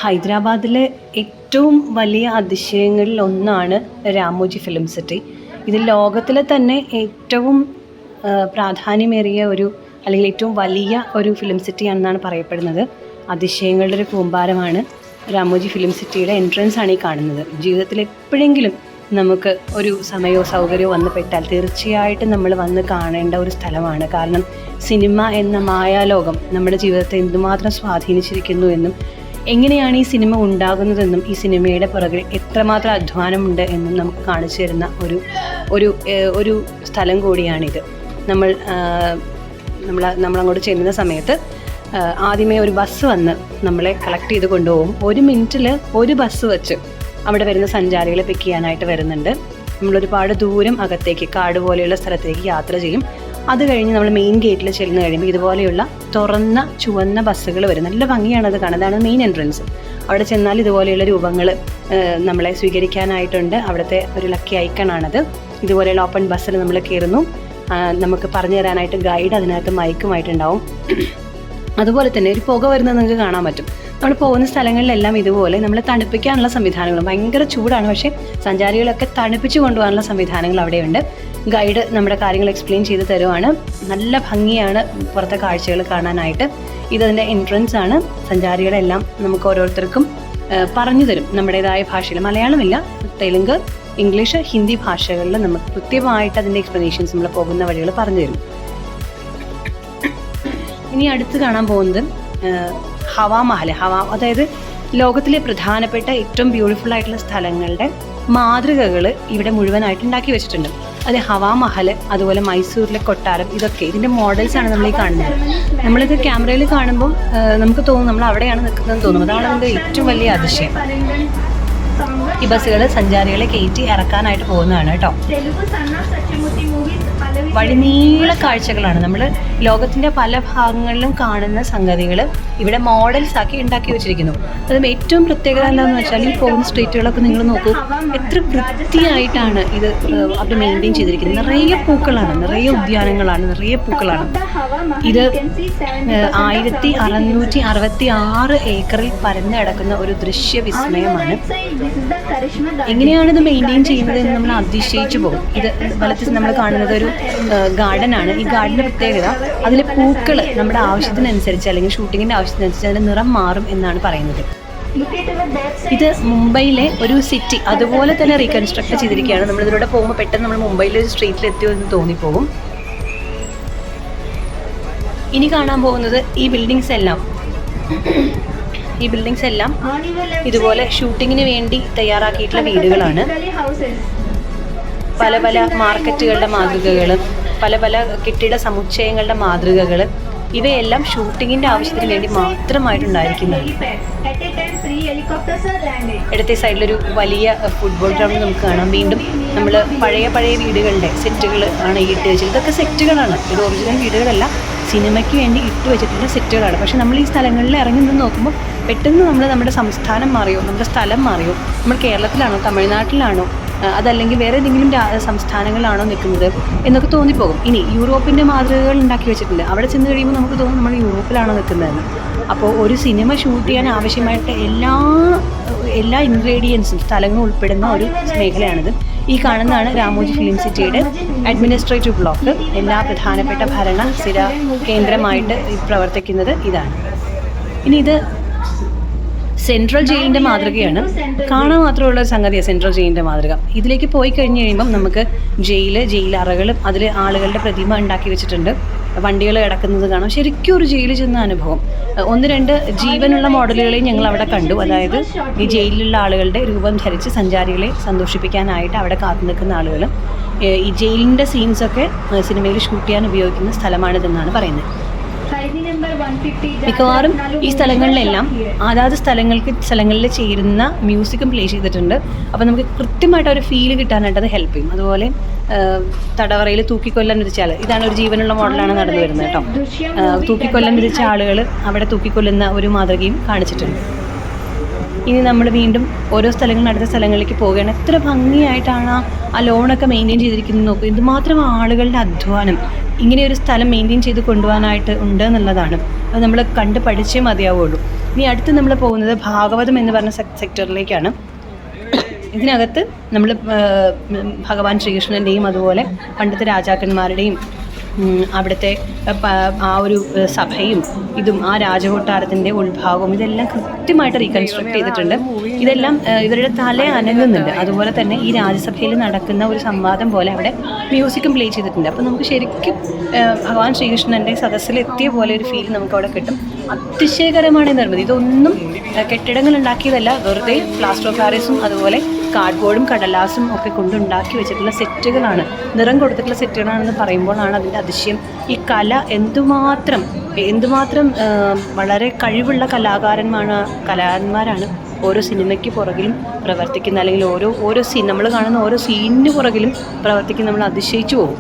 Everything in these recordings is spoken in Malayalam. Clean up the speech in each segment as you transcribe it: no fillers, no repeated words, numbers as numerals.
ഹൈദരാബാദിലെ ഏറ്റവും വലിയ അതിശയങ്ങളിൽ ഒന്നാണ് രാമോജി ഫിലിം സിറ്റി. ഇത് ലോകത്തിലെ തന്നെ ഏറ്റവും പ്രാധാന്യമേറിയ അല്ലെങ്കിൽ ഏറ്റവും വലിയ ഒരു ഫിലിം സിറ്റിയാണെന്നാണ് പറയപ്പെടുന്നത്. അതിശയങ്ങളുടെ ഒരു കൂമ്പാരമാണ് രാമോജി ഫിലിം സിറ്റിയുടെ എൻട്രൻസ് ആണ് ഈ കാണുന്നത്. ജീവിതത്തിൽ എപ്പോഴെങ്കിലും നമുക്ക് ഒരു സമയമോ സൗകര്യമോ വന്നുപെട്ടാൽ തീർച്ചയായിട്ടും നമ്മൾ വന്ന് കാണേണ്ട ഒരു സ്ഥലമാണ്. കാരണം സിനിമ എന്ന മായാലോകം നമ്മുടെ ജീവിതത്തെ എന്തുമാത്രം സ്വാധീനിച്ചിരിക്കുന്നു എന്നും എങ്ങനെയാണ് ഈ സിനിമ ഉണ്ടാകുന്നതെന്നും ഈ സിനിമയുടെ പുറകിൽ എത്രമാത്രം അധ്വാനമുണ്ട് എന്നും നമുക്ക് കാണിച്ചു തരുന്ന ഒരു സ്ഥലം കൂടിയാണിത്. നമ്മളങ്ങോട്ട് ചെല്ലുന്ന സമയത്ത് ആദ്യമേ ഒരു ബസ് വന്ന് നമ്മളെ കളക്ട് ചെയ്ത് കൊണ്ടുപോകും. 1 മിനിറ്റിൽ ഒരു ബസ് വെച്ച് അവിടെ വരുന്ന സഞ്ചാരികളെ പിക്ക് ചെയ്യാനായിട്ട് വരുന്നുണ്ട്. നമ്മളൊരുപാട് ദൂരം അകത്തേക്ക് കാട് പോലെയുള്ള സ്ഥലത്തേക്ക് യാത്ര ചെയ്യും. അത് കഴിഞ്ഞ് നമ്മൾ മെയിൻ ഗേറ്റിൽ ചെല്ലുന്ന കഴിയുമ്പോൾ ഇതുപോലെയുള്ള തുറന്ന ചുവന്ന ബസ്സുകൾ വരും. നല്ല ഭംഗിയാണത് കാണാൻ. അതാണ് മെയിൻ എൻട്രൻസ്. അവിടെ ചെന്നാൽ ഇതുപോലെയുള്ള രൂപങ്ങൾ നമ്മളെ സ്വീകരിക്കാനായിട്ടുണ്ട്. അവിടുത്തെ ഒരു ലക്കി ഐക്കണാണത്. ഇതുപോലെയുള്ള ഓപ്പൺ ബസ്സിൽ നമ്മൾ കയറുന്നു. നമുക്ക് പറഞ്ഞു തരാനായിട്ട് ഗൈഡ് അതിനകത്ത് മൈക്കുമായിട്ടുണ്ടാവും. അതുപോലെ തന്നെ ഒരു പുക വരുന്നത് നിങ്ങൾക്ക് കാണാൻ പറ്റും. നമ്മൾ പോകുന്ന സ്ഥലങ്ങളിലെല്ലാം ഇതുപോലെ നമ്മൾ തണുപ്പിക്കാനുള്ള സംവിധാനങ്ങളും, ഭയങ്കര ചൂടാണ് പക്ഷേ സഞ്ചാരികളൊക്കെ തണുപ്പിച്ച് കൊണ്ടുപോകാനുള്ള സംവിധാനങ്ങൾ അവിടെയുണ്ട്. ഗൈഡ് നമ്മുടെ കാര്യങ്ങൾ എക്സ്പ്ലെയിൻ ചെയ്ത് തരുവാണ്. നല്ല ഭംഗിയാണ് പുറത്തെ കാഴ്ചകൾ കാണാനായിട്ട്. ഇതതിൻ്റെ എൻട്രൻസ് ആണ്. സഞ്ചാരികളെല്ലാം നമുക്ക് ഓരോരുത്തർക്കും പറഞ്ഞു തരും നമ്മുടേതായ ഭാഷയിൽ. മലയാളമില്ല, തെലുങ്ക്, ഇംഗ്ലീഷ്, ഹിന്ദി ഭാഷകളിൽ നമുക്ക് കൃത്യമായിട്ട് അതിൻ്റെ എക്സ്പ്ലനേഷൻസ് നമ്മൾ പോകുന്ന വഴികൾ പറഞ്ഞു തരും. ഇനി അടുത്ത് കാണാൻ പോകുന്നത് ഹവാമഹൽ. അതായത് ലോകത്തിലെ പ്രധാനപ്പെട്ട ഏറ്റവും ബ്യൂട്ടിഫുൾ ആയിട്ടുള്ള സ്ഥലങ്ങളുടെ മാതൃകകൾ ഇവിടെ മുഴുവനായിട്ട് ഉണ്ടാക്കി വെച്ചിട്ടുണ്ട്. അത് ഹവാമഹൽ, അതുപോലെ മൈസൂരിലെ കൊട്ടാരം, ഇതൊക്കെ ഇതിൻ്റെ മോഡൽസാണ് നമ്മൾ ഈ കാണുന്നത്. നമ്മളിത് ക്യാമറയിൽ കാണുമ്പോൾ നമുക്ക് തോന്നും നമ്മൾ അവിടെയാണ് നിൽക്കുന്നതെന്ന് തോന്നും. അതാണ് അതിൻ്റെ ഏറ്റവും വലിയ അതിശയം. ഈ ബസ്സുകൾ സഞ്ചാരികളെ കയറ്റി ഇറക്കാനായിട്ട് പോകുന്നതാണ് കേട്ടോ. വഴിനീള കാഴ്ചകളാണ്. നമ്മൾ ലോകത്തിൻ്റെ പല ഭാഗങ്ങളിലും കാണുന്ന സംഗതികൾ ഇവിടെ മോഡൽസ് ആക്കി ഉണ്ടാക്കി വെച്ചിരിക്കുന്നു. അതും ഏറ്റവും പ്രത്യേകത എന്താണെന്ന് വെച്ചാൽ ഈ പോകുന്ന സ്ട്രീറ്റുകളൊക്കെ നിങ്ങൾ നോക്കൂ, എത്ര വൃത്തിയായിട്ടാണ് ഇത് അവിടെ മെയിൻറ്റെയിൻ ചെയ്തിരിക്കുന്നത്. നിറയെ പൂക്കളാണ്, നിറയെ ഉദ്യാനങ്ങളാണ്, നിറയെ പൂക്കളാണ്. ഇത് 1666 ഏക്കറിൽ പരന്നു കിടക്കുന്ന ഒരു ദൃശ്യ വിസ്മയമാണ്. എങ്ങനെയാണിത് മെയിൻറ്റെയിൻ ചെയ്യുന്നത് എന്ന് നമ്മൾ അതിശയിച്ചു പോകും. ഇത് വലത്ത് നമ്മൾ കാണുന്നത് ഒരു ഗാർഡനാണ്. ഈ ഗാർഡൻ്റെ പ്രത്യേകത അതിലെ പൂക്കൾ നമ്മുടെ ആവശ്യത്തിനനുസരിച്ച് അല്ലെങ്കിൽ ഷൂട്ടിങ്ങിൻ്റെ ആവശ്യത്തിനനുസരിച്ച് അതിൻ്റെ നിറം മാറും എന്നാണ് പറയുന്നത്. ഇത് മുംബൈയിലെ ഒരു സിറ്റി അതുപോലെ തന്നെ റീകൺസ്ട്രക്ട് ചെയ്തിരിക്കുകയാണ്. നമ്മളിതിലൂടെ പോകുമ്പോൾ പെട്ടെന്ന് നമ്മൾ മുംബൈയിലെ ഒരു സ്ട്രീറ്റിൽ എത്തിയോ എന്ന് തോന്നിപ്പോകും. ഇനി കാണാൻ പോകുന്നത് ഈ ബിൽഡിങ്സ് എല്ലാം ഇതുപോലെ ഷൂട്ടിങ്ങിന് വേണ്ടി തയ്യാറാക്കിയിട്ടുള്ള വീടുകളാണ്. പല പല മാർക്കറ്റുകളുടെ മാതൃകകൾ, പല പല കെട്ടിട സമുച്ചയങ്ങളുടെ മാതൃകകൾ, ഇവയെല്ലാം ഷൂട്ടിങ്ങിൻ്റെ ആവശ്യത്തിന് വേണ്ടി മാത്രമായിട്ടുണ്ടായിരിക്കുന്നത്. ഇടത്തെ സൈഡിലൊരു വലിയ ഫുട്ബോൾ ഗ്രൗണ്ട് നമുക്ക് കാണാം. വീണ്ടും നമ്മൾ പഴയ വീടുകളുടെ സെറ്റുകൾ ആണ് ഇട്ട് വെച്ചത്. ഇതൊക്കെ സെറ്റുകളാണ്, ഇത് ഒറിജിനൽ വീടുകളല്ല, സിനിമയ്ക്ക് വേണ്ടി ഇട്ട് വെച്ചിട്ടുള്ള സെറ്റുകളാണ്. പക്ഷേ നമ്മൾ ഈ സ്ഥലങ്ങളിൽ ഇറങ്ങി നിന്ന് നോക്കുമ്പോൾ പെട്ടെന്ന് നമ്മുടെ സംസ്ഥാനം മാറിയോ, നമ്മുടെ സ്ഥലം മാറിയോ, നമ്മൾ കേരളത്തിലാണോ തമിഴ്നാട്ടിലാണോ അതല്ലെങ്കിൽ വേറെ ഏതെങ്കിലും സംസ്ഥാനങ്ങളിലാണോ നിൽക്കുന്നത് എന്നൊക്കെ തോന്നിപ്പോകും. ഇനി യൂറോപ്പിൻ്റെ മാതൃകകൾ ഉണ്ടാക്കി വെച്ചിട്ടുണ്ട്. അവിടെ ചെന്ന് കഴിയുമ്പോൾ നമുക്ക് തോന്നും നമ്മൾ യൂറോപ്പിലാണോ നിൽക്കുന്നതെന്ന്. അപ്പോൾ ഒരു സിനിമ ഷൂട്ട് ചെയ്യാൻ ആവശ്യമായിട്ട് എല്ലാ ഇൻഗ്രീഡിയൻസും സ്ഥലങ്ങളും ഉൾപ്പെടുന്ന ഒരു മേഖലയാണിത്. ഈ കാണുന്നതാണ് രാമോജി ഫിലിം സിറ്റിയുടെ അഡ്മിനിസ്ട്രേറ്റീവ് ബ്ലോക്ക്. എല്ലാ പ്രധാനപ്പെട്ട ഭരണ സ്ഥിര കേന്ദ്രമായിട്ട് പ്രവർത്തിക്കുന്നത് ഇതാണ്. ഇനി ഇത് സെൻട്രൽ ജയിലിൻ്റെ മാതൃകയാണ്. കാണാൻ മാത്രമുള്ള സംഗതിയാണ് സെൻട്രൽ ജയിലിൻ്റെ മാതൃക. ഇതിലേക്ക് പോയി കഴിഞ്ഞ് കഴിയുമ്പം നമുക്ക് ജയിലറകളും അതിൽ ആളുകളുടെ പ്രതിമ ഉണ്ടാക്കി വെച്ചിട്ടുണ്ട്. വണ്ടികൾ കിടക്കുന്നത് കാണാം. ശരിക്കും ഒരു ജയിലിൽ ചെന്ന അനുഭവം. 1-2 ജീവനുള്ള മോഡലുകളെയും ഞങ്ങൾ അവിടെ കണ്ടു. അതായത് ഈ ജയിലിലുള്ള ആളുകളുടെ രൂപം ധരിച്ച് സഞ്ചാരികളെ സന്തോഷിപ്പിക്കാനായിട്ട് അവിടെ കാത്തു നിൽക്കുന്ന ആളുകൾ. ഈ ജയിലിൻ്റെ സീൻസൊക്കെ സിനിമയിൽ ഷൂട്ട് ചെയ്യാൻ ഉപയോഗിക്കുന്ന സ്ഥലമാണിതെന്നാണ് പറയുന്നത്. മിക്കവാറും ഈ സ്ഥലങ്ങളിലെല്ലാം അതാത് സ്ഥലങ്ങളിൽ ചേരുന്ന മ്യൂസിക്കും പ്ലേ ചെയ്തിട്ടുണ്ട്. അപ്പോൾ നമുക്ക് കൃത്യമായിട്ട് ഒരു ഫീല് കിട്ടാനായിട്ട് അത് ഹെൽപ്പ് ചെയ്യും. അതുപോലെ തടവറയിൽ തൂക്കിക്കൊല്ലാൻ വിധിച്ച ആൾ, ഇതാണ് ഒരു ജീവനുള്ള മോഡലാണ് നടന്നു വരുന്നത് കേട്ടോ. തൂക്കിക്കൊല്ലാൻ വിധിച്ച ആളുകൾ അവിടെ തൂക്കിക്കൊല്ലുന്ന ഒരു മാതൃകയും കാണിച്ചിട്ടുണ്ട്. ഇനി നമ്മൾ വീണ്ടും ഓരോ സ്ഥലങ്ങളിൽ അടുത്ത സ്ഥലങ്ങളിലേക്ക് പോവുകയാണ്. എത്ര ഭംഗിയായിട്ടാണ് ആ ലോണൊക്കെ മെയിൻറ്റെയിൻ ചെയ്തിരിക്കുന്നത് നോക്കുക. എന്തുമാത്രം ആളുകളുടെ അധ്വാനം ഇങ്ങനെ ഒരു സ്ഥലം മെയിൻറ്റെയിൻ ചെയ്ത് കൊണ്ടുപോകാനായിട്ട് ഉണ്ട് എന്നുള്ളതാണ്. അത് നമ്മൾ കണ്ട് പഠിച്ചേ മതിയാവുള്ളൂ. ഇനി അടുത്ത് നമ്മൾ പോകുന്നത് ഭാഗവതം എന്ന് പറഞ്ഞ സെക്ടറിലേക്കാണ്. ഇതിനകത്ത് നമ്മൾ ഭഗവാൻ ശ്രീകൃഷ്ണൻ്റെയും അതുപോലെ പണ്ടത്തെ രാജാക്കന്മാരുടെയും അവിടുത്തെ ആ ഒരു സഭയും ഇതും ആ രാജകൊട്ടാരത്തിൻ്റെ ഉൾഭാഗവും ഇതെല്ലാം കൃത്യമായിട്ട് റീകൺസ്ട്രക്ട് ചെയ്തിട്ടുണ്ട്. ഇതെല്ലാം ഇവരുടെ തല അനങ്ങുന്നുണ്ട്. അതുപോലെ തന്നെ ഈ രാജ്യസഭയിൽ നടക്കുന്ന ഒരു സംവാദം പോലെ അവിടെ മ്യൂസിക്കും പ്ലേ ചെയ്തിട്ടുണ്ട്. അപ്പോൾ നമുക്ക് ശരിക്കും ഭഗവാൻ ശ്രീകൃഷ്ണൻ്റെ സദസ്സിലെത്തിയ പോലെ ഒരു ഫീൽ നമുക്ക് അവിടെ കിട്ടും. അതിശയകരമാണ് ഈ നിർമ്മിതി. ഇതൊന്നും കെട്ടിടങ്ങൾ ഉണ്ടാക്കിയതല്ല, വെറുതെ പ്ലാസ്റ്റർ ഓഫ് പാരീസും അതുപോലെ കാർഡ്ബോർഡും കടലാസും ഒക്കെ കൊണ്ടുണ്ടാക്കി വെച്ചിട്ടുള്ള സെറ്റുകളാണ്, നിറം കൊടുത്തിട്ടുള്ള സെറ്റുകളാണെന്ന് പറയുമ്പോഴാണ് അതിൻ്റെ അതിശയം. ഈ കല എന്തുമാത്രം വളരെ കഴിവുള്ള കലാകാരന്മാരാണ് ഓരോ സിനിമയ്ക്ക് പുറകിലും പ്രവർത്തിക്കുന്ന, അല്ലെങ്കിൽ ഓരോ സീൻ നമ്മൾ കാണുന്ന ഓരോ സീനിന് പുറകിലും പ്രവർത്തിക്കുന്ന നമ്മൾ അതിശയിച്ചു പോകും.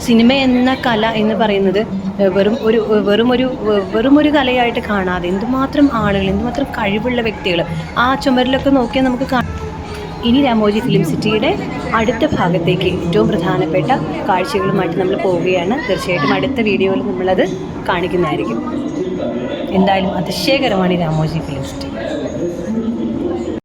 സിനിമ എന്ന കല എന്ന് പറയുന്നത് വെറും ഒരു കലയായിട്ട് കാണാതെ എന്തുമാത്രം ആളുകൾ, എന്തുമാത്രം കഴിവുള്ള വ്യക്തികൾ ആ ചുമരിലൊക്കെ നോക്കിയാൽ നമുക്ക് ഇനി രാമോജി ഫിലിം സിറ്റിയുടെ അടുത്ത ഭാഗത്തേക്ക് ഏറ്റവും പ്രധാനപ്പെട്ട കാഴ്ചകളുമായിട്ട് നമ്മൾ പോവുകയാണ്. തീർച്ചയായിട്ടും അടുത്ത വീഡിയോയിൽ നമ്മളത് കാണിക്കുന്നതായിരിക്കും. എന്തായാലും അതിശയകരമാണ് ഈ രാമോജി ഫിലിം സിറ്റി.